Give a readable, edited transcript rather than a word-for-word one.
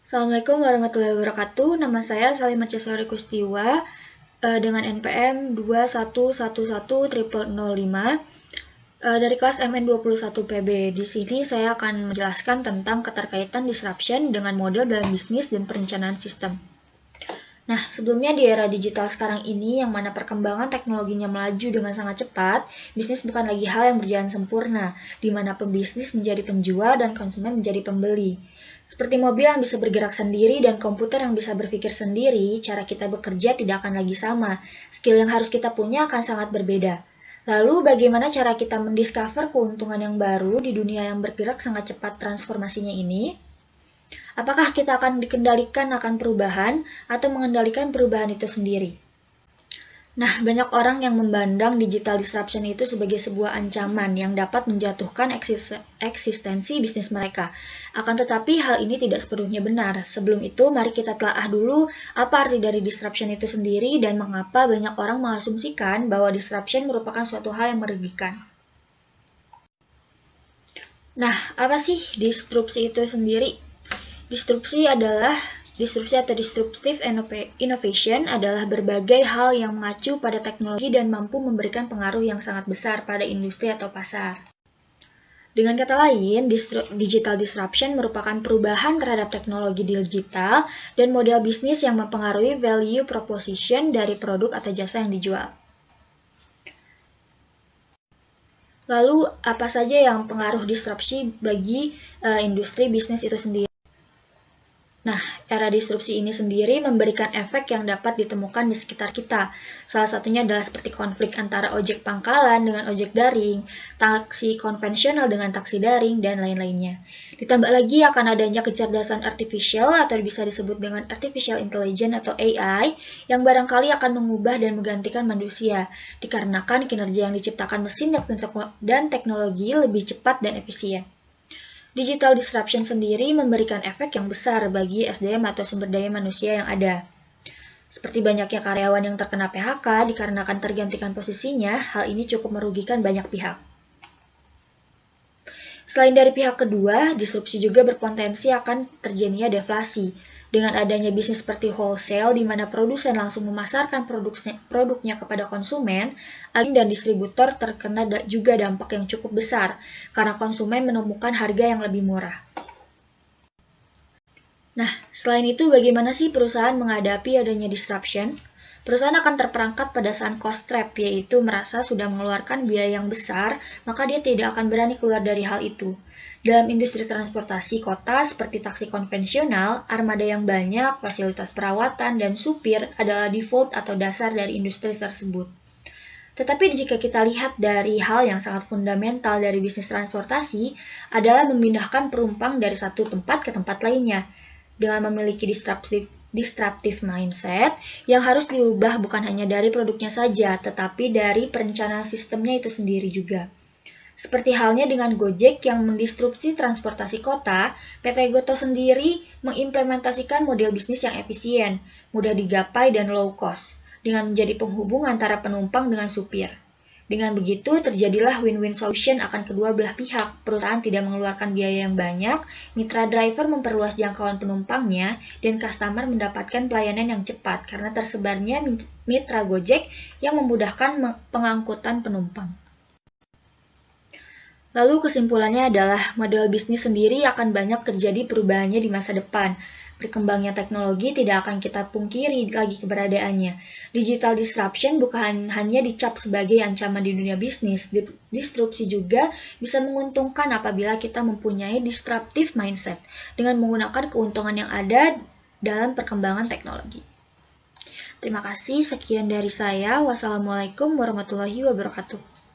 Assalamualaikum warahmatullahi wabarakatuh. Nama saya Salimah Cesari Kustiwa dengan NPM 2111005 dari kelas MN21PB. Di sini saya akan menjelaskan tentang keterkaitan disruption dengan model dalam bisnis dan perencanaan sistem. Nah, sebelumnya di era digital sekarang ini, yang mana perkembangan teknologinya melaju dengan sangat cepat, bisnis bukan lagi hal yang berjalan sempurna, di mana pembisnis menjadi penjual dan konsumen menjadi pembeli. Seperti mobil yang bisa bergerak sendiri dan komputer yang bisa berpikir sendiri, cara kita bekerja tidak akan lagi sama. Skill yang harus kita punya akan sangat berbeda. Lalu, bagaimana cara kita mendiscover keuntungan yang baru di dunia yang bergerak sangat cepat transformasinya ini? Apakah kita akan dikendalikan akan perubahan atau mengendalikan perubahan itu sendiri? Nah, banyak orang yang memandang digital disruption itu sebagai sebuah ancaman yang dapat menjatuhkan eksistensi bisnis mereka. Akan tetapi, hal ini tidak sepenuhnya benar. Sebelum itu, mari kita telaah dulu apa arti dari disruption itu sendiri dan mengapa banyak orang mengasumsikan bahwa disruption merupakan suatu hal yang merugikan. Nah, apa sih disrupsi itu sendiri? Disrupsi atau disruptive innovation adalah berbagai hal yang mengacu pada teknologi dan mampu memberikan pengaruh yang sangat besar pada industri atau pasar. Dengan kata lain, digital disruption merupakan perubahan terhadap teknologi digital dan model bisnis yang mempengaruhi value proposition dari produk atau jasa yang dijual. Lalu, apa saja yang pengaruh disrupsi bagi industri bisnis itu sendiri? Nah, era disrupsi ini sendiri memberikan efek yang dapat ditemukan di sekitar kita. Salah satunya adalah seperti konflik antara ojek pangkalan dengan ojek daring, taksi konvensional dengan taksi daring, dan lain-lainnya. Ditambah lagi akan adanya kecerdasan artificial atau bisa disebut dengan artificial intelligence atau AI yang barangkali akan mengubah dan menggantikan manusia, dikarenakan kinerja yang diciptakan mesin dan teknologi lebih cepat dan efisien. Digital disruption sendiri memberikan efek yang besar bagi SDM atau sumber daya manusia yang ada. Seperti banyaknya karyawan yang terkena PHK dikarenakan tergantikan posisinya, hal ini cukup merugikan banyak pihak. Selain dari pihak kedua, disrupsi juga berpotensi akan terjadinya deflasi. Dengan adanya bisnis seperti wholesale, di mana produsen langsung memasarkan produknya kepada konsumen, agen dan distributor terkena juga dampak yang cukup besar, karena konsumen menemukan harga yang lebih murah. Nah, selain itu bagaimana sih perusahaan menghadapi adanya disruption? Perusahaan akan terperangkap pada saat cost trap, yaitu merasa sudah mengeluarkan biaya yang besar, maka dia tidak akan berani keluar dari hal itu. Dalam industri transportasi kota seperti taksi konvensional, armada yang banyak, fasilitas perawatan, dan supir adalah default atau dasar dari industri tersebut. Tetapi jika kita lihat dari hal yang sangat fundamental dari bisnis transportasi adalah memindahkan penumpang dari satu tempat ke tempat lainnya. Dengan memiliki disruptive mindset yang harus diubah bukan hanya dari produknya saja, tetapi dari perencanaan sistemnya itu sendiri juga. Seperti halnya dengan Gojek yang mendisrupsi transportasi kota, PT Gotoh sendiri mengimplementasikan model bisnis yang efisien, mudah digapai dan low cost, dengan menjadi penghubung antara penumpang dengan supir. Dengan begitu, terjadilah win-win solution akan kedua belah pihak. Perusahaan tidak mengeluarkan biaya yang banyak, mitra driver memperluas jangkauan penumpangnya, dan customer mendapatkan pelayanan yang cepat karena tersebarnya mitra Gojek yang memudahkan pengangkutan penumpang. Lalu kesimpulannya adalah model bisnis sendiri akan banyak terjadi perubahannya di masa depan. Berkembangnya teknologi tidak akan kita pungkiri lagi keberadaannya. Digital disruption bukan hanya dicap sebagai ancaman di dunia bisnis, disrupsi juga bisa menguntungkan apabila kita mempunyai disruptive mindset dengan menggunakan keuntungan yang ada dalam perkembangan teknologi. Terima kasih, sekian dari saya. Wassalamualaikum warahmatullahi wabarakatuh.